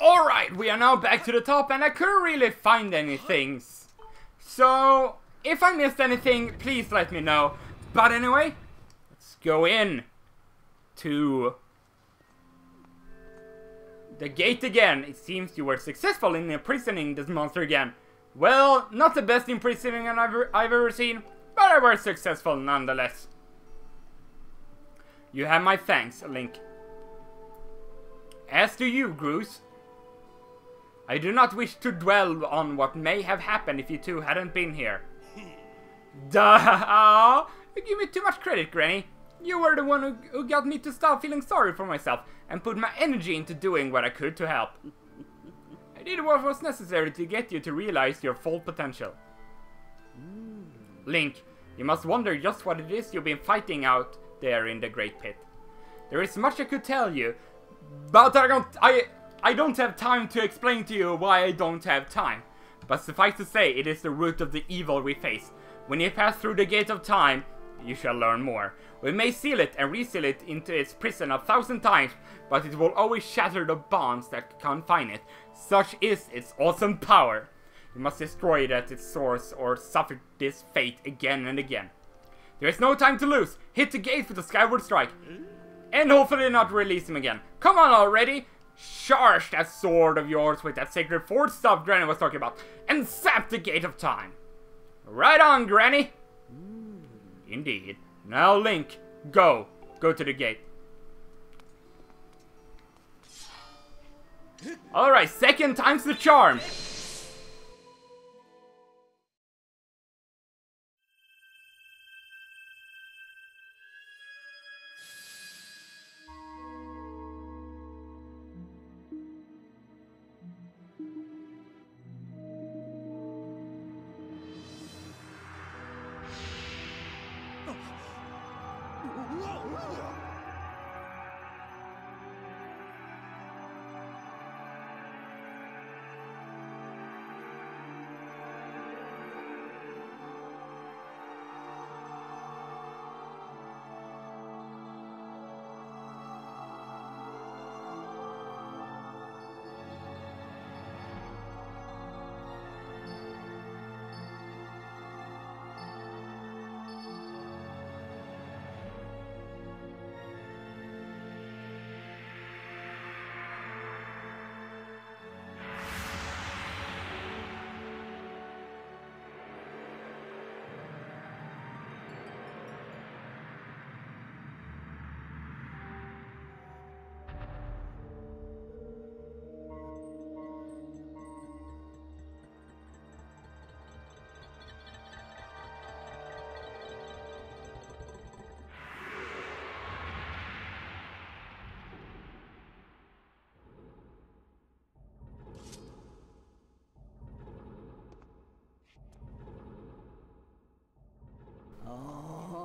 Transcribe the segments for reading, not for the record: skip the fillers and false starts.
Alright, we are now back to the top and I couldn't really find anything. So, if I missed anything, please let me know. But anyway, let's go in to the gate again. It seems you were successful in imprisoning this monster again. Well, not the best imprisoning I've ever seen, but I was successful nonetheless. You have my thanks, Link. As do you, Groose. I do not wish to dwell on what may have happened if you two hadn't been here. Duh! You give me too much credit, Granny. You were the one who got me to stop feeling sorry for myself and put my energy into doing what I could to help. I did what was necessary to get you to realize your full potential. Link, you must wonder just what it is you've been fighting out there in the Great Pit. There is much I could tell you, but I don't have time to explain to you why I don't have time. But suffice to say, it is the root of the evil we face. When you pass through the gate of time, you shall learn more. We may seal it and reseal it into its prison 1,000 times, but it will always shatter the bonds that confine it. Such is its awesome power. You must destroy it at its source or suffer this fate again and again. There is no time to lose. Hit the gate with the Skyward Strike. And hopefully not release him again. Come on already. Charge that sword of yours with that sacred force stuff Granny was talking about. And zap the gate of time. Right on, Granny. Indeed. Now, Link, go. Go to the gate. Alright, second time's the charm.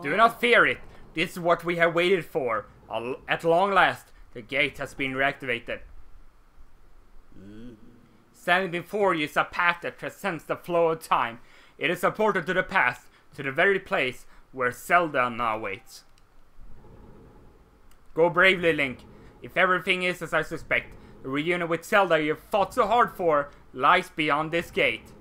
Do not fear it. This is what we have waited for. At long last, the gate has been reactivated. Standing before you is a path that transcends the flow of time. It is a portal to the past, to the very place where Zelda now waits. Go bravely, Link. If everything is as I suspect, the reunion with Zelda you fought so hard for lies beyond this gate.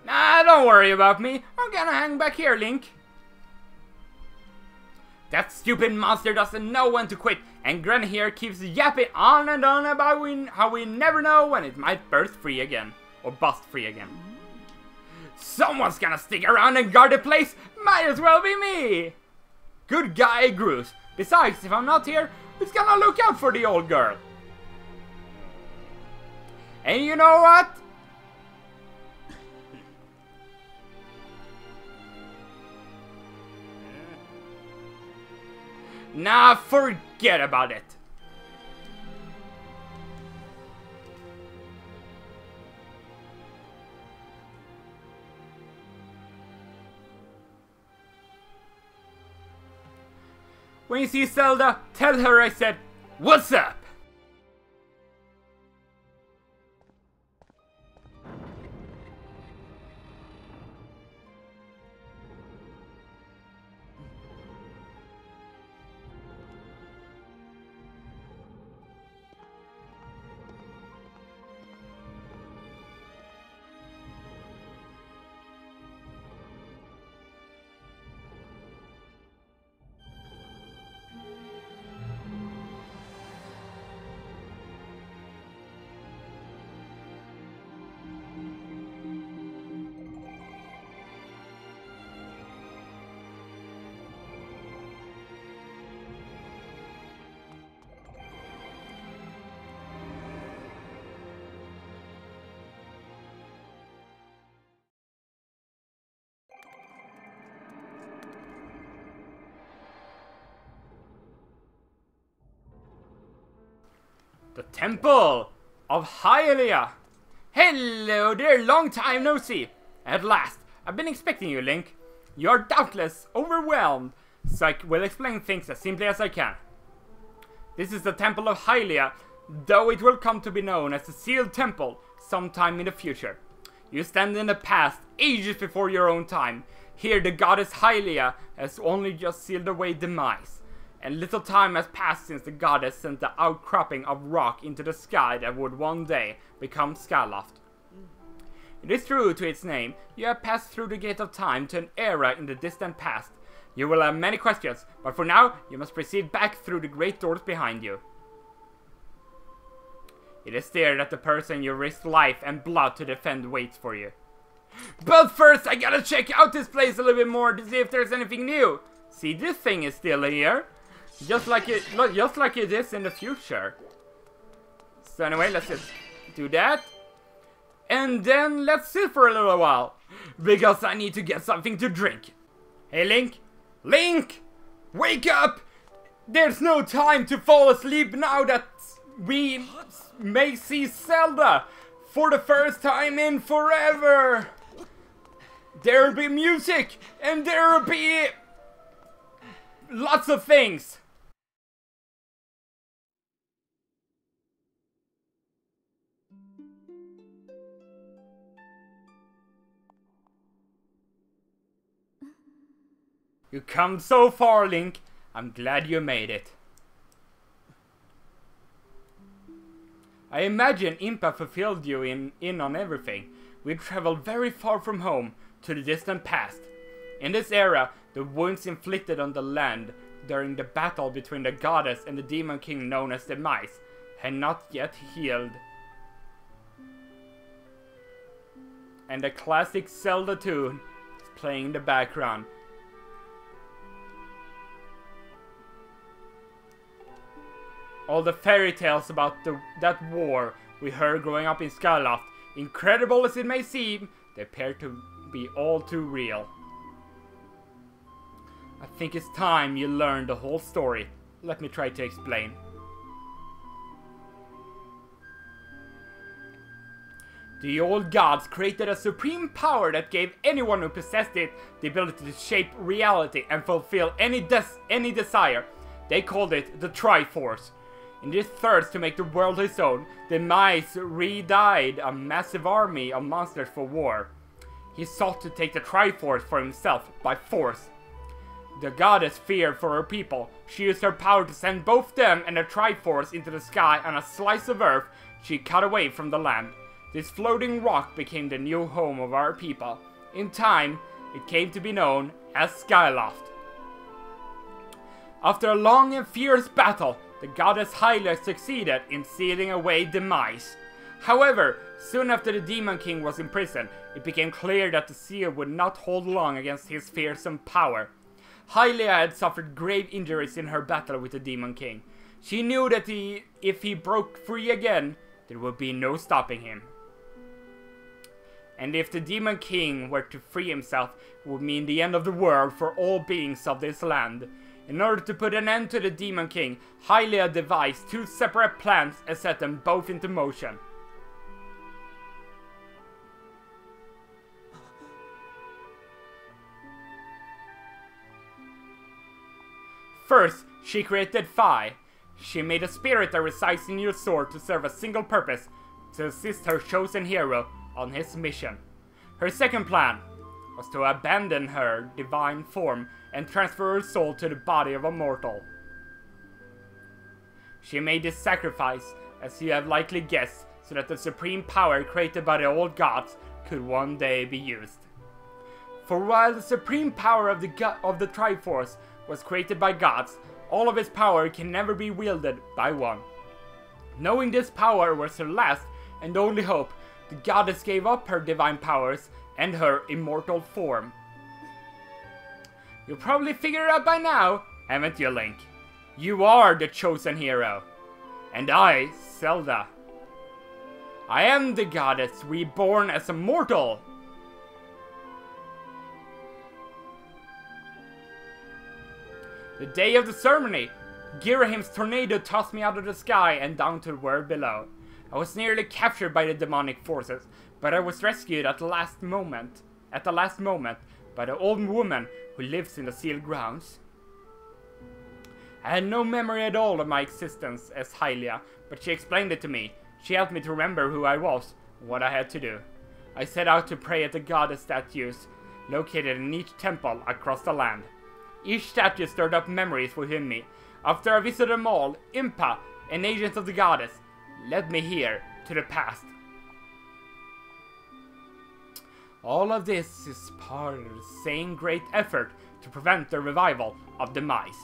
Nah, don't worry about me. I'm gonna hang back here, Link. That stupid monster doesn't know when to quit, and Granny here keeps yapping on and on about how we never know when it might burst free again. Or bust free again. Someone's gonna stick around and guard the place. Might as well be me. Good guy, Groose. Besides, if I'm not here, who's gonna look out for the old girl? And you know what? Nah, forget about it. When you see Zelda, tell her I said, "What's up?" The Temple of Hylia. Hello there, long time no see. At last, I've been expecting you, Link. You are doubtless overwhelmed, so I will explain things as simply as I can. This is the Temple of Hylia, though it will come to be known as the Sealed Temple sometime in the future. You stand in the past, ages before your own time. Here the goddess Hylia has only just sealed away demise, and little time has passed since the goddess sent the outcropping of rock into the sky that would one day become Skyloft. It is true to its name, you have passed through the gate of time to an era in the distant past. You will have many questions, but for now, you must proceed back through the great doors behind you. It is there that the person you risked life and blood to defend waits for you. But first, I gotta check out this place a little bit more to see if there's anything new. See, this thing is still here. Just like it is in the future. So anyway, let's just do that. And then let's sit for a little while, because I need to get something to drink. Hey Link! Link! Wake up! There's no time to fall asleep now that we may see Zelda for the first time in forever! There'll be music, and there'll be lots of things! You come so far, Link. I'm glad you made it. I imagine Impa fulfilled you in on everything. We traveled very far from home to the distant past. In this era, the wounds inflicted on the land during the battle between the goddess and the demon king known as Demise had not yet healed. And the classic Zelda tune is playing in the background. All the fairy tales about that war we heard growing up in Skyloft, incredible as it may seem, they appear to be all too real. I think it's time you learn the whole story. Let me try to explain. The old gods created a supreme power that gave anyone who possessed it the ability to shape reality and fulfill any desire. They called it the Triforce. In this thirst to make the world his own, Demise re-dyed a massive army of monsters for war. He sought to take the Triforce for himself by force. The goddess feared for her people. She used her power to send both them and the Triforce into the sky on a slice of earth she cut away from the land. This floating rock became the new home of our people. In time, it came to be known as Skyloft. After a long and fierce battle, the goddess Hylia succeeded in sealing away Demise. However, soon after the Demon King was imprisoned, it became clear that the seal would not hold long against his fearsome power. Hylia had suffered grave injuries in her battle with the Demon King. She knew that if he broke free again, there would be no stopping him. And if the Demon King were to free himself, it would mean the end of the world for all beings of this land. In order to put an end to the Demon King, Hylia devised two separate plans and set them both into motion. First, she created Phi. She made a spirit that resides in your sword to serve a single purpose, to assist her chosen hero on his mission. Her second plan was to abandon her divine form and transfer her soul to the body of a mortal. She made this sacrifice, as you have likely guessed, so that the supreme power created by the old gods could one day be used. For while the supreme power of the Triforce was created by gods, all of its power can never be wielded by one. Knowing this power was her last and only hope, the goddess gave up her divine powers and her immortal form. You'll probably figure it out by now, haven't you, Link? You are the chosen hero. And I, Zelda. I am the goddess reborn as a mortal. The day of the ceremony, Girahim's tornado tossed me out of the sky and down to the world below. I was nearly captured by the demonic forces, but I was rescued at the last moment by the old woman who lives in the sealed grounds. I had no memory at all of my existence as Hylia, but she explained it to me. She helped me to remember who I was and what I had to do. I set out to pray at the goddess statues located in each temple across the land. Each statue stirred up memories within me. After I visited them all, Impa, an agent of the goddess, led me here to the past. All of this is part of the same great effort to prevent the revival of the mice.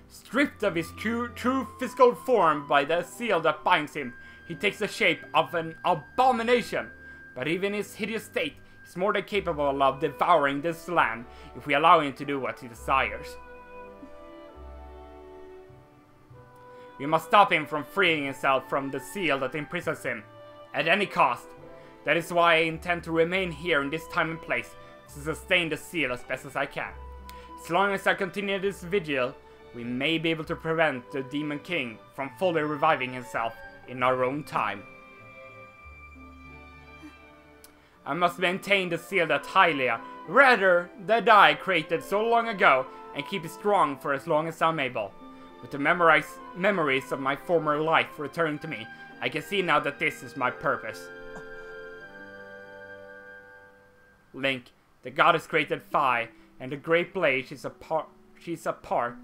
Stripped of his true physical form by the seal that binds him, he takes the shape of an abomination. But even in his hideous state, he's more than capable of devouring this land if we allow him to do what he desires. We must stop him from freeing himself from the seal that imprisons him, at any cost. That is why I intend to remain here in this time and place, to sustain the seal as best as I can. As long as I continue this vigil, we may be able to prevent the Demon King from fully reviving himself in our own time. I must maintain the seal that Hylia, rather that I created so long ago, and keep it strong for as long as I'm able. With the memories of my former life returning to me, I can see now that this is my purpose. Link, the goddess created Phi, and the Great Blade she's a part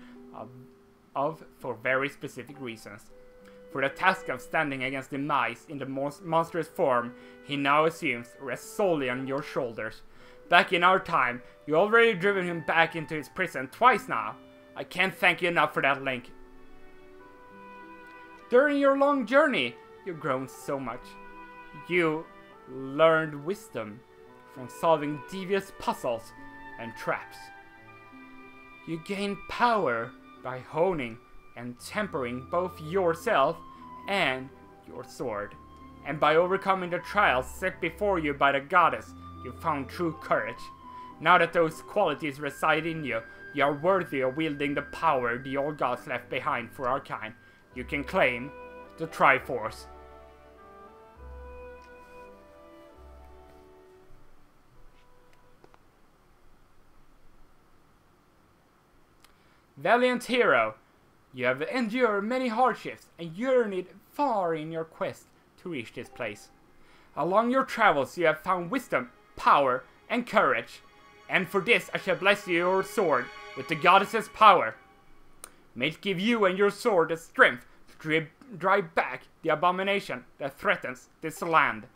of for very specific reasons. For the task of standing against the mice in the monstrous form he now assumes rests solely on your shoulders. Back in our time, you already driven him back into his prison twice now. I can't thank you enough for that, Link. During your long journey, you've grown so much. You learned wisdom from solving devious puzzles and traps. You gained power by honing and tempering both yourself and your sword. And by overcoming the trials set before you by the goddess, you found true courage. Now that those qualities reside in you, you are worthy of wielding the power the old gods left behind for our kind. You can claim the Triforce. Valiant hero, you have endured many hardships and journeyed far in your quest to reach this place. Along your travels you have found wisdom, power, and courage. And for this I shall bless your sword with the goddess's power. May it give you and your sword the strength to drive back the abomination that threatens this land.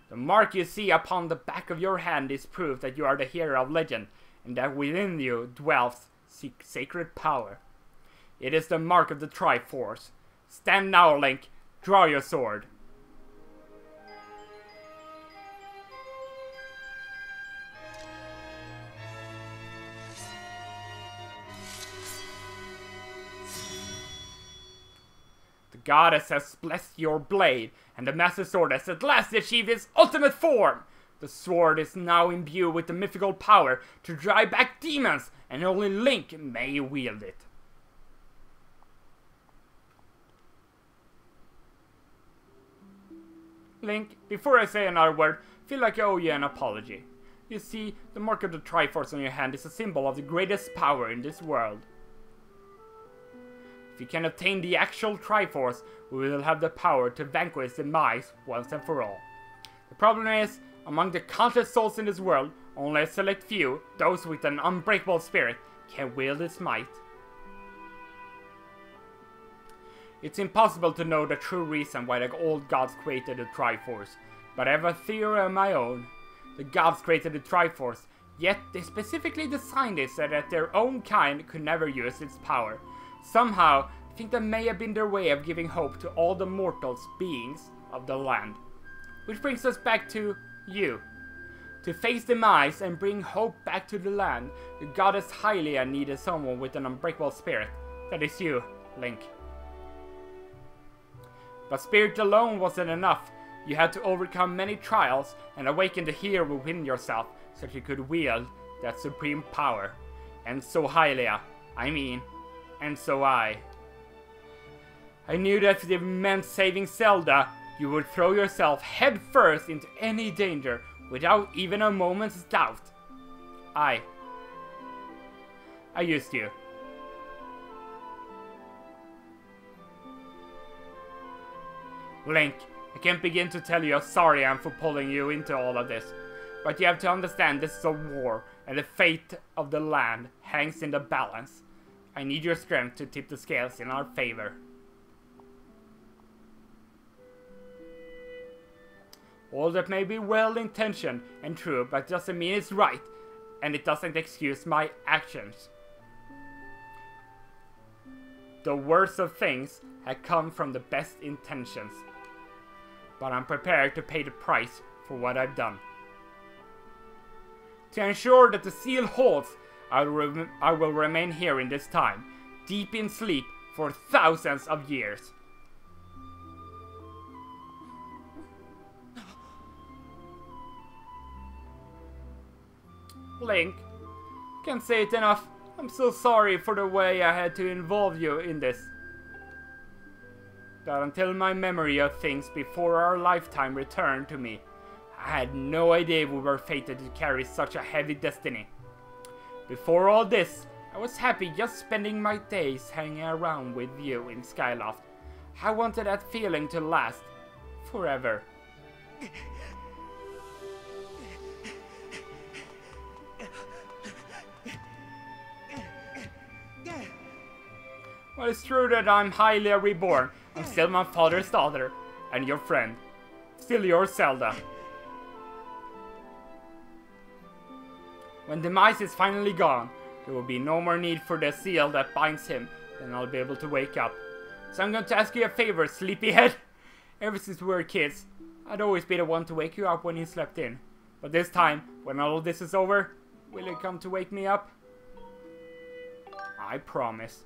The mark you see upon the back of your hand is proof that you are the hero of legend, and that within you dwells sacred power. It is the mark of the Triforce. Stand now, Link. Draw your sword. The goddess has blessed your blade, and the Master Sword has at last achieved its ultimate form. The sword is now imbued with the mythical power to drive back demons, and only Link may wield it. Link, before I say another word, I feel like I owe you an apology. You see, the mark of the Triforce on your hand is a symbol of the greatest power in this world. If you can obtain the actual Triforce, we will have the power to vanquish the mice once and for all. The problem is, among the countless souls in this world, only a select few, those with an unbreakable spirit, can wield its might. It's impossible to know the true reason why the old gods created the Triforce, but I have a theory of my own. The gods created the Triforce, yet they specifically designed it so that their own kind could never use its power. Somehow, I think that may have been their way of giving hope to all the mortals beings of the land. Which brings us back to you. To face the mice and bring hope back to the land, the goddess Hylia needed someone with an unbreakable spirit. That is you, Link. But spirit alone wasn't enough. You had to overcome many trials and awaken the hero within yourself so that you could wield that supreme power. And so Hylia, and so I. I knew that if it meant saving Zelda, you would throw yourself headfirst into any danger without even a moment's doubt. I used you. Link, I can't begin to tell you how sorry I am for pulling you into all of this. But you have to understand this is a war, and the fate of the land hangs in the balance. I need your strength to tip the scales in our favor. All that may be well-intentioned and true, but doesn't mean it's right, and it doesn't excuse my actions. The worst of things have come from the best intentions, but I'm prepared to pay the price for what I've done. To ensure that the seal holds, I will remain here in this time, deep in sleep for thousands of years. Link, can't say it enough. I'm so sorry for the way I had to involve you in this. But until my memory of things before our lifetime returned to me, I had no idea we were fated to carry such a heavy destiny. Before all this, I was happy just spending my days hanging around with you in Skyloft. I wanted that feeling to last forever. Well, it's true that I'm highly reborn. I'm still my father's daughter, and your friend. Still your Zelda. When Demise is finally gone, there will be no more need for the seal that binds him, then I'll be able to wake up. So I'm going to ask you a favor, sleepyhead. Ever since we were kids, I'd always be the one to wake you up when you slept in. But this time, when all of this is over, will you come to wake me up? I promise.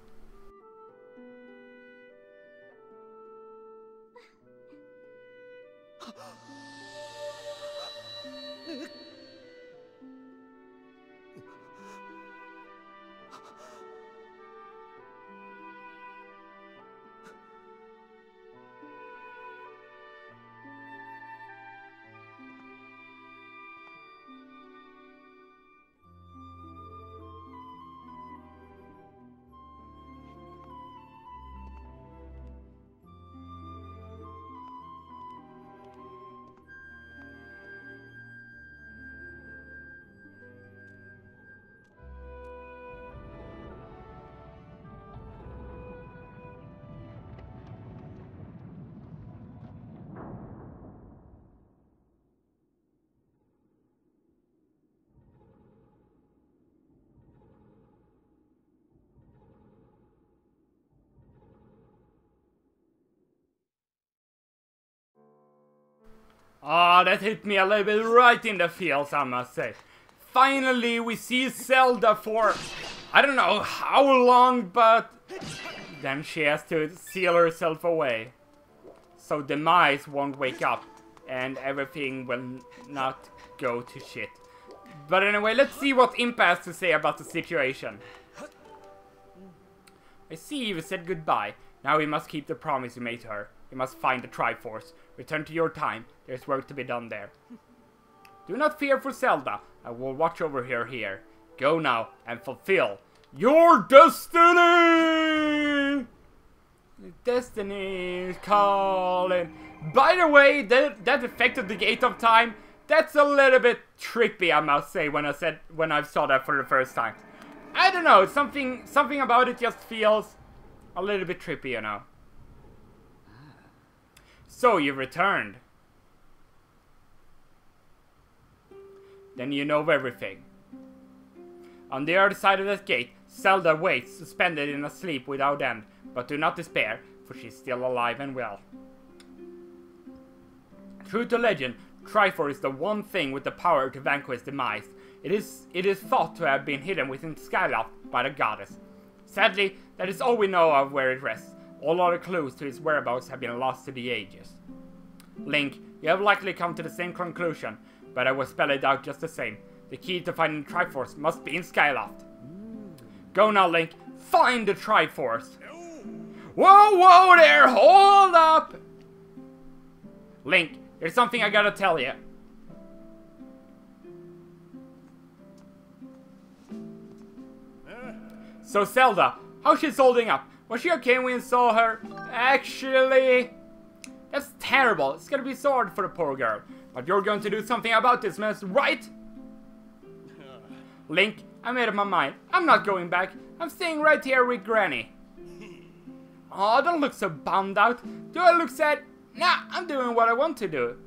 Ah, that hit me a little bit right in the feels, I must say. Finally, we see Zelda for, I don't know how long, but then she has to seal herself away. So Demise won't wake up, and everything will not go to shit. But anyway, let's see what Imp has to say about the situation. I see you said goodbye. Now we must keep the promise you made to her. You must find the Triforce. Return to your time. There's work to be done there. Do not fear for Zelda. I will watch over her here. Go now and fulfill your destiny! Destiny is calling. By the way, that effect of the Gate of Time, that's a little bit trippy, I must say, when I saw that for the first time. I don't know, something about it just feels a little bit trippy, you know. So, you've returned. Then you know everything. On the other side of that gate, Zelda waits, suspended in a sleep without end. But do not despair, for she's still alive and well. True to legend, Triforce is the one thing with the power to vanquish Demise. It is thought to have been hidden within Skyloft by the goddess. Sadly, that is all we know of where it rests. All other clues to its whereabouts have been lost to the ages. Link, You have likely come to the same conclusion, but I will spell it out just the same. The key to finding the Triforce must be in Skyloft. Go now, Link. Find the Triforce. Whoa, whoa there! Hold up! Link, there's something I gotta tell you. So Zelda, how's she holding up? Was she okay when you saw her? Actually, that's terrible. It's gonna be so hard for the poor girl. But you're going to do something about this mess, right? Link, I made up my mind. I'm not going back. I'm staying right here with Granny. Oh, don't look so bummed out. Do I look sad? Nah, I'm doing what I want to do.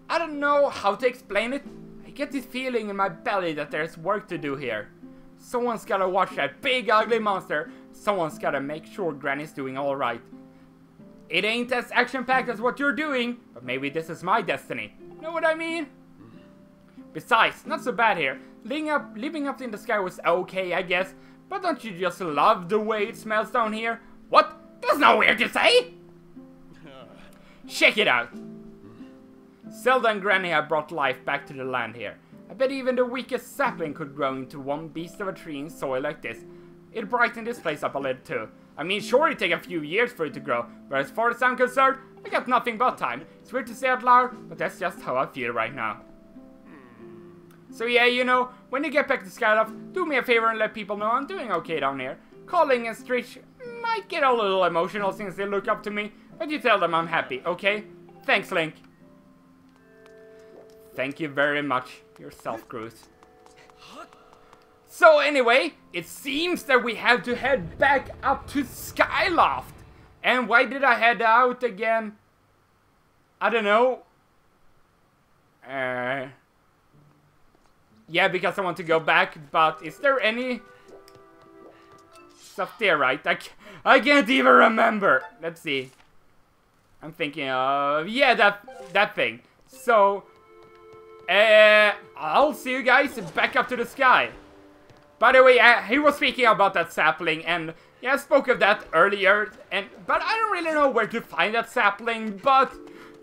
I don't know how to explain it. I get this feeling in my belly that there's work to do here. Someone's gotta watch that big ugly monster. Someone's gotta make sure Granny's doing alright. It ain't as action-packed as what you're doing, but maybe this is my destiny. Know what I mean? Besides, not so bad here. Living up in the sky was okay, I guess. But don't you just love the way it smells down here? What? That's not weird to say! Check it out. Zelda and Granny have brought life back to the land here. I bet even the weakest sapling could grow into one beast of a tree in soil like this. It'd brighten this place up a little too. I mean, sure, it'd take a few years for it to grow, but as far as I'm concerned, I got nothing but time. It's weird to say out loud, but that's just how I feel right now. So yeah, you know, when you get back to Skyloft, do me a favor and let people know I'm doing okay down here. Calling and Stretch might get a little emotional since they look up to me, but you tell them I'm happy, okay? Thanks, Link. Thank you very much, yourself, Cruz. So anyway, it seems that we have to head back up to Skyloft. And why did I head out again? I don't know. Yeah, because I want to go back, but is there any stuff there, right? I can't even remember. Let's see. I'm thinking of, yeah, that thing. So, I'll see you guys back up to the sky. By the way, he was speaking about that sapling, and yeah, I spoke of that earlier, but I don't really know where to find that sapling, but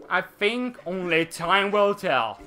I think only time will tell.